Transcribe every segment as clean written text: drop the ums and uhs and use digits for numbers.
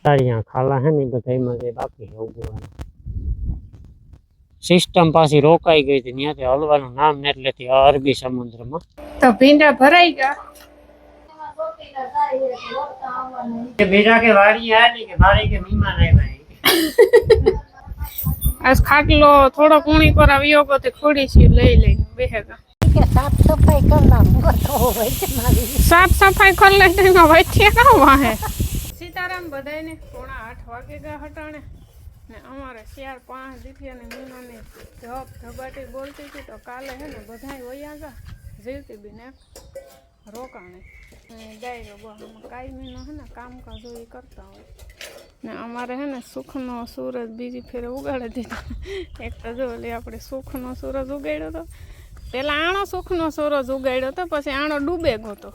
તારી यहाँ खाला है नहीं बताई मजे बाकी है उगवाना सिस्टम पासी रोकाई गई थी ત્યાંથી હલવાનું નામ ન લેતી અરબી સમુદ્રમાં તો ભીંડા ભરાઈ ગયા કે ભીડા કે વાડી આલી કે મારી કે મહેમાન આવ્યા આજ ખાટલો થોડો કુણી પર આવ્યો ગયો તે ખોડી સી લઈ લઈને બેહેગા કે સાફ સફાઈ કરનાર ગોતો હોય છે મારી સાફ સફાઈ કરી લઈને એમાં વચ્ચે ના વાહે સીતારામ બધાયને 7:30 વાગે ગયા હટાણે ને અમારે 4-5 દીકરીને મીનાને ધબ ધબાટી બોલતી હતી તો કાલે હે ને બધાય વયા ગયા જીવતી બીને રોકાણે ડાયરો બહુ કાયમીનો હે ને કામકાજ હોય કરતા હોય ને અમારે હે ને સુખનો સૂરજ બીજી ફેરે ઉગાડી દીધો એક તો જો લે આપણે સુખનો સૂરજ ઉગાડ્યો તો પેલા આણો સુખનો સૂરજ ઉગાડ્યો તો પછી આણો ડૂબે ગયો તો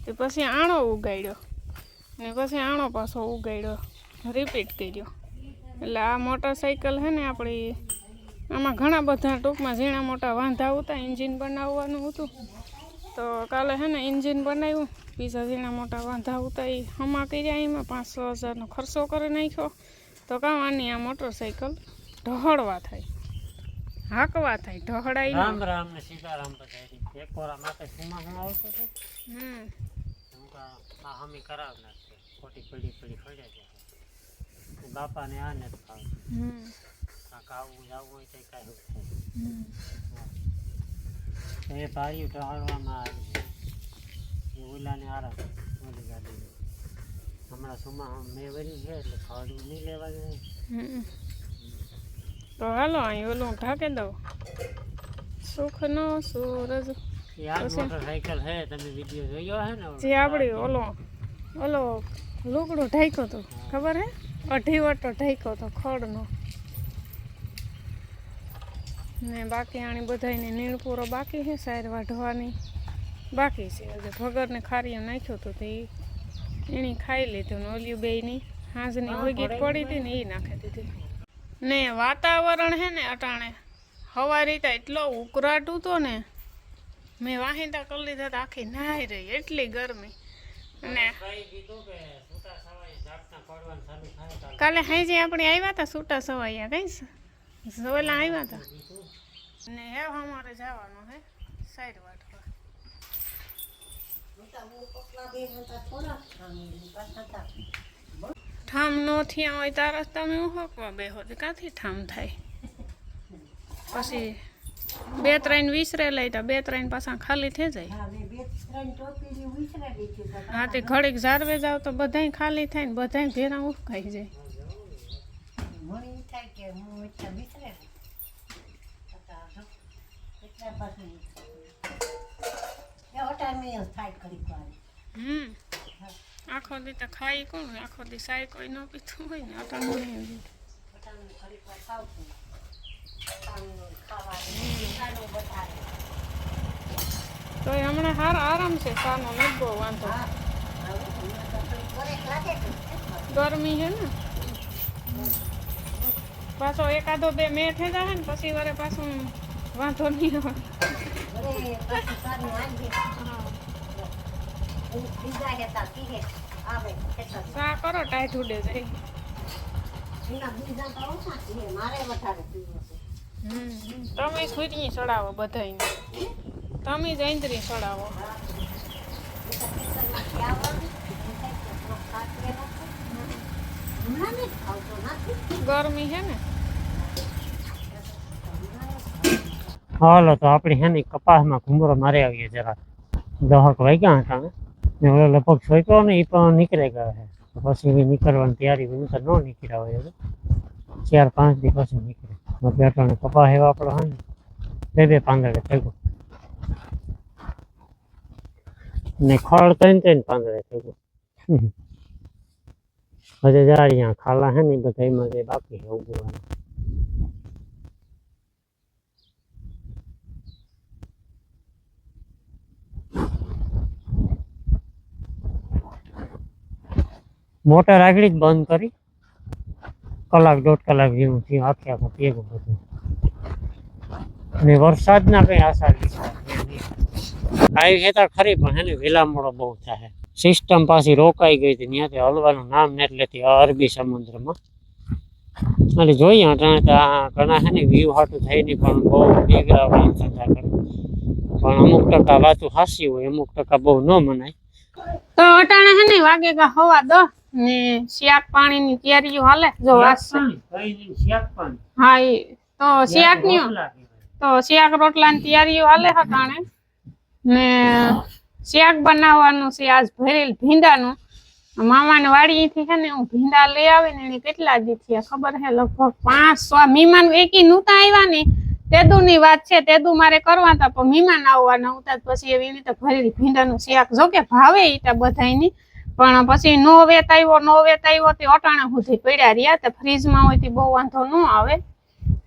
તે પછી આણો ઉગાડ્યો ને પછી આણો પાછો ઉગાડ્યો રિપીટ કર્યો એટલે આ મોટરસાઇકલ હે ને આપણી આમાં ઘણા બધા ટૂંકમાં ઝીણા મોટા વાંધા હતા એન્જિન બનાવવાનું હતું તો કાલે હે ને એન્જિન બનાવ્યું બીજા ઝીણા મોટા વાંધા હતા એ હમા કર્યા એમાં 5-6 હજારનો ખર્ચો કરી નાખ્યો તો કામ આની આ મોટરસાઇકલ ઢહળવા થાય હાકવા થાય ઢહડાઈ રામ રામ ને સીતારામ બધાય એક કોરા માટે સુમા હું આવતો તો આ હમી કરાવ નાખે ખોટી પડી ખોડ્યા જાય બાપાને આ ને ખાવ કાવું જાવું હોય તો કાંઈ થાય એ પાડ્યું ઢાળવામાં આવી એ ઓલાને આરામ ઓલી ગાડી હમણાં સુમા મેં વરી છે એટલે ખાડું નહીં લેવા જાય તો હાલો અહીં ઓલું ઢાંકી દઉં સુખનો સૂરજ મોટરસાઇકલ હે તમે વિડીયો જોયો હે ને જે આપણી ઓલો લુગડું ઢાંક્યો તો ખબર હે 2.5 વટો ઢાંક્યો તો ખડનો ને બાકી આણી બધાને નીણ પૂરો બાકી છે સાયર વાઢવાની બાકી છે હજુ ભગરને ખારીઓ નાખ્યો તો તે એની ખાઈ લીધું ને ઓલિયું બેયની હાંજની ઓગીટ પડી હતી ને એ નાખી દીધી ને વાતાવરણ હે ને અટાણે હવારી તો એટલો ઉકળાટું તો ને મેં વાહિંદા કરી લીધા તો આખી નાહી રહી એટલી ગરમી અને કાલે હાઈ આપણે આવ્યા હતા છૂટા સવાયા કઈ સવેલા આવ્યા હતા ને હે અમારે જવાનું હે સાઈડ વાટવા ઠામ નો થયા હોય તારા તમે ઉહકવા બેહો તો ક્યાંથી ઠામ થાય પછી 2-3 વિસરે લઈ તો 2-3 પાછા ખાલી થઈ જાય હા તે ઘડીક ઝારવે જાવ તો બધાય ખાલી થાય ને બધાય ભેરા ઉફકાઈ જાય આખો દી તો ખાઈ કોણ આખો દી સાય કોઈ ન પીતું હોય ને અટાણું તો હમણાં આરામ છે સાનો નથી બહુ વાંધો ગરમી છે ને પાછો 1-2 મેં થઈ જાય ને પછી વારે પાછું વાંધો નહીં હોય સા કરો ટાઈટ ઉડે જાય તમે સુરી ચડાવો બધાને તમે જ ઈંદરી ચડાવો ગરમી છે ને હાલો તો આપણે હે ને કપાસમાં ઘુમરો મારી આવીએ જરા 10 વાગ્યા હતા ને ઓલો લગભગ સોઈતો ને એ પણ નીકળી ગયા છે પછી નીકળવાની તૈયારી હું તો ન નીકળ્યા હોય 4-5 દી પછી નીકળે બેઠાને કપાસ એવા આપણો હે ને 2 પાંદડે થઈ ગયો ને ખડ 3 પાંદડે થઈ ગયો હજે જારી અહીંયા ખાલા હે ને બધા મજે બાકી છે ઉગવાનું મોટર આગળ જ બંધ કરી 1-1.5 કલાક જેવું થયું આખે આખું ભેગું બધું ને વરસાદના કંઈ આશા આવી ખેતર ખરી પણ એને વેલા મોડો બહુ થાય સિસ્ટમ પાછી રોકાઈ ગઈ હતી ત્યાંથી હલવાનું નામ ને એટલે અરબી સમુદ્રમાં એટલે જોઈએ અટાણે તો આ ઘણા છે ને વ્યૂ હાટું થઈ નહીં પણ બહુ બેકગ્રાઉન્ડ ધંધા કરે પણ અમુક ટકા વાતું હાસી હોય અમુક ટકા બહુ ન મનાય તો અટાણે હે ને વાગે કા હવા દો ને શિયાક પાણીની તૈયારીઓ હાલે જો વાસશે હા એ તો શિયાકની તો શિયાક રોટલાની તૈયારીઓ હાલે અટાણે ને શિયાક બનાવવાનું છે આજ ભરેલ ભીંડાનું મામાને વાડીથી છે ને હું ભીંડા લઈ આવીને એને કેટલા દી થયા ખબર હે લગભગ 5-6 મહેમાન એકી નહોતા આવ્યા ને તેદુની વાત છે તેદુ મારે કરવા હતા પણ મહેમાન આવવાના હતા પછી એવી રીતે ભરેલ ભીંડાનું શિયાક જો કે ભાવે ઈતા બધાયની પણ પછી નો વેતાયો તે અટાણે સુધી પડ્યા રહ્યા તે ફ્રીજમાં હોય તે બહુ વાંધો ન આવે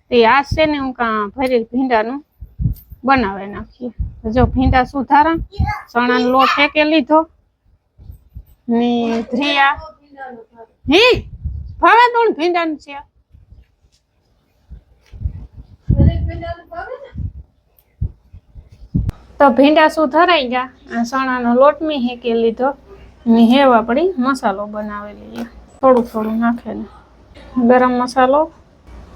તે આજ છે ને હું કા ભરેલ ભીંડાનું બનાવે નાખીએ જો ભીંડા સુધારા ચણાનો લોટ ફેંકે લીધો ને ધ્રિયા હે ભાવે તો ભીંડાનું છે તો ભીંડા સુધારાઈ ગયા આ ચણાનો લોટ મેં હેકે લીધો ને હેવ આપણી મસાલો બનાવી લઈએ થોડું નાખે ને ગરમ મસાલો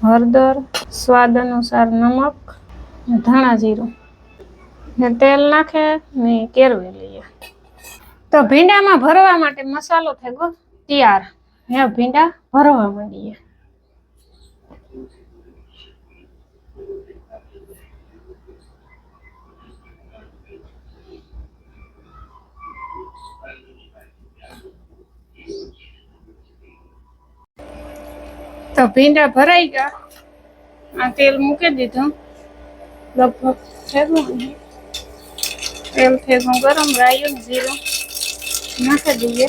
હળદર સ્વાદ અનુસાર નમક ધાણા જીરું ને તેલ નાખે ને કેરવી લઈએ તો ભીંડામાં ભરવા માટે મસાલો થઈ ગયો તૈયાર હવે ભીંડા ભરવા માંડીએ તો ભીંડા ભરાઈ ગયા આ તેલ મૂકી દીધું લગભગ તેલ થેગું ગરમ રાયું જીરું નાખી દઈએ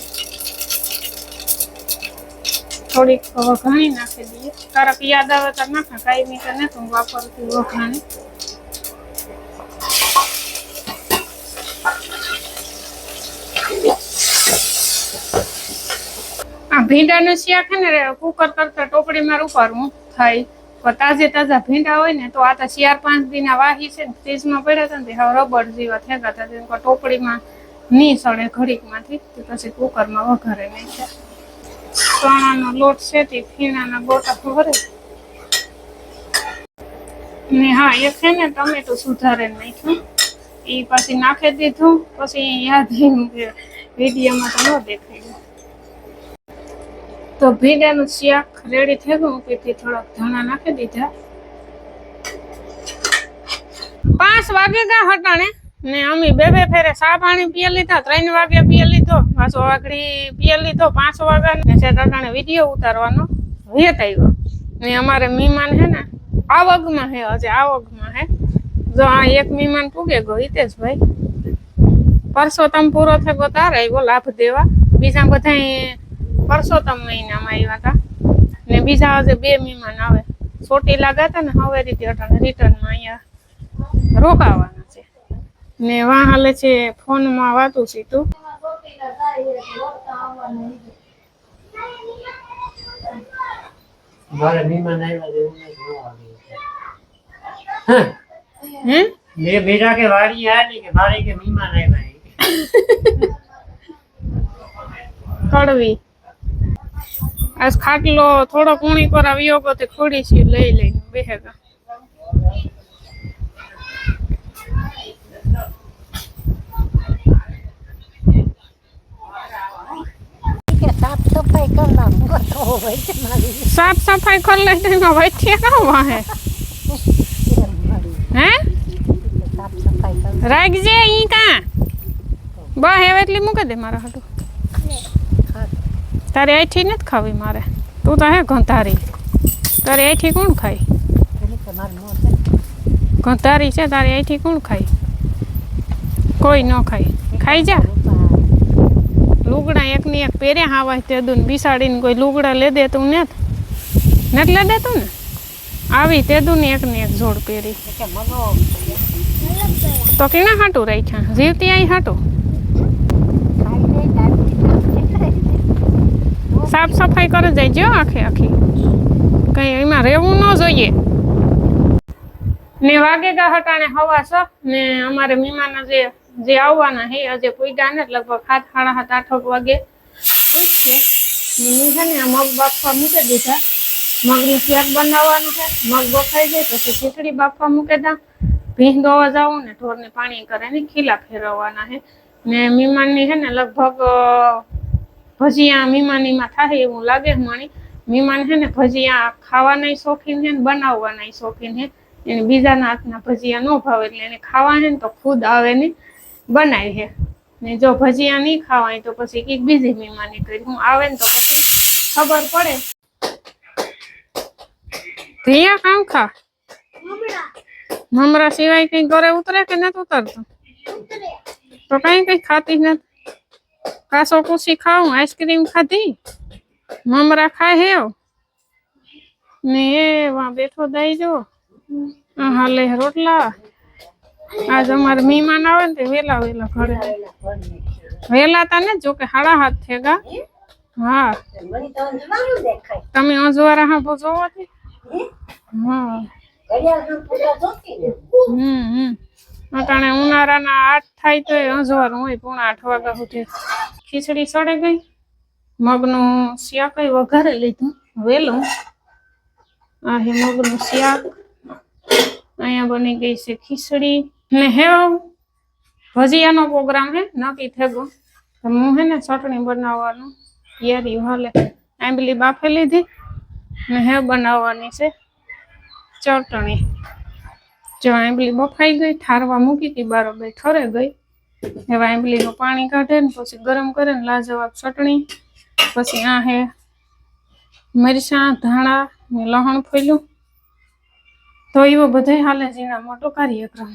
થોડીક વઘાણી નાખી દઈએ તારક યાદ આવે તો નાખા કાંઈ તો નથી હું વાપરતી વઘાણી આ ભીંડાનું શાક છે ને કુકર કરતા ટોપડીમાં ઉપાડવું થાય પણ તાજા ભીંડા હોય ને તો આ તો 4-5 દિના વાહી છે ફ્રીજમાં પડ્યા હતા ને હવે રબર જેવા થયા હતા ટોપડીમાં ની સડે ઘડીકમાંથી પછી કુકરમાં વઘારે નાખ્યા ચણાનો લોટ છે તે ફીણાના ગોટા ભરે ને હા એક છે ને ટમેટું સુધારે નાખ્યું એ પછી નાખી દીધું પછી યાદ આવ્યું કે વિડીયોમાં તો ન દેખાયું તો ભીંડાનું શાક રેડી થઈ ગયું તેથી થોડાક ધાણા નાખી દીધા 5 વાગે ગયા હટાણે ને અમે બે ફેરે ચા પાણી પીએ લીધા 3 વાગે પીએ લીધો પાછો વાઘડી પીએ લીધો 5 વાગ્યા ને છે હટાણે વિડીયો ઉતારવાનો વેત આવ્યો ને અમારે મહેમાન હે ને આવગમાં હે હજે આવગમાં હે જો આ એક મહેમાન પૂગે ગયો હિતેશભાઈ પરસોત્તમ પૂરો થયો તારે આવ્યો લાભ દેવા બીજા બધા પરસોત્તમ મહિનામાં આવ્યા હતા ને બીજા આજે 2 મહેમાન આવે છોટી લાગ્યા ને હવે રીતે અટાણે રિટર્નમાં અહીંયા રોકાવાના છે ને વાં હાલે છે ફોનમાં વાતું સીતું મારે મહેમાન આવ્યા હે મે બેટા કે વાડી આલી કે મારે કે મહેમાન આવ્યા કડવી આજ ખાટલો થોડો કુણી પર આવ્યો ગયો તે ખોડી છે લઈ લઈને બેહેગા साफ सफाई कर लेते हैं बैठिए ना वहाँ है राख जे ई का बा हेवे એટલી મૂકી દે મારા હાટુ તારે આઈથી નથી ખાવી મારે તું તો હે ગંધારી તારે આઈથી કોણ ખાય ગંધારી છે તારે આઈથી કોણ ખાય કોઈ ન ખાય ખાઈ જા લુગડા એકની એક પહેર્યા હાવાય તે દુન બિસાડીને કોઈ લુગડા લે દે તું નથી લે દે તું ને આવી તે દુન એકની એક જોડ પહેરી તો કેના હાટું રાખ્યા જીવતી આઈ હાટું સાફ સફાઈ કરે જાય આખે આખી કઈ એમાં રહેવું ન જોઈએ ને વાગે ગા હટાણે હવા છે ને અમારે મહેમાન જે જે આવવાના હે આજે પૂગ્યા ને લગભગ 7, 7:30, 8 વાગે પૂગશે. મેં છે ને આ મગ બાફવા મૂકી દીધા. મગનું શાક બનાવવાનું છે. મગ બફાઈ જાય પછી ખીચડી બાફવા મૂકી દા. ભીંગ દોવા જાવું ને ઢોરને પાણી કરે ને ખીલા ફેરવવાના છે. ને મીમાનની છે ને લગભગ ભજીયા મીમાનીમાં થાય એવું લાગે મને. મીમાન છે ને ભજીયા ખાવાના શોખીન છે ને બનાવવાના શોખીન છે. એને બીજાના હાથના ભજીયા ન ભાવે એટલે એને ખાવા છે ને તો ખુદ આવે ને બનાવી છે. ને જો ભજીયા નહીં ખાવાય તો પછી કંઈક બીજી મીમાની કરી. હું આવે ને તો પછી ખબર પડે. ધીયા કામ ખા મમરા સિવાય કઈ ઘરે ઉતરે કે નથી ઉતરતું? તો કઈ ખાતી નથી. કાસો કુસી ખાવું, આઈસ્ક્રીમ ખાધી, મમરા ખાય હેવ ને એ વા બેઠો દઈ જો હાલે રોટલા. આજ અમારે મહેમાન આવે ને તે વેલા વેલા ઘરે વેલા તા ને જો કે 7:30 થેગા. હા તમે અજવારા હા જોવો છે. હા અટાણે ઉનાળાના 8 થાય તો અજવારું હોય 7:45 વાગ્યા સુધી. ખીચડી સડે ગઈ. મગનું શાક વઘારે લીધું વેલું. આ હે મગનું શાક. અહીંયા બની ગઈ છે ખીચડી ને હેવ ભજીયાનો પ્રોગ્રામ હે નક્કી થેગો. હું હે ને ચટણી બનાવવાનું તૈયારી હાલે. આંબલી બાફી લીધી ને હેવ બનાવવાની છે ચટણી. જો આંબલી બફાઈ ગઈ ઠારવા મૂકી હતી બરાબર ઠરે ગઈ. હવે આંબલીનું પાણી કાઢે ને પછી ગરમ કરે ને લાજવાબ ચટણી. પછી આ હે મરચાં ધાણા ને લહણ ફોલ્યું તો એવો બધો હાલે ઝીણા મોટો કાર્યક્રમ.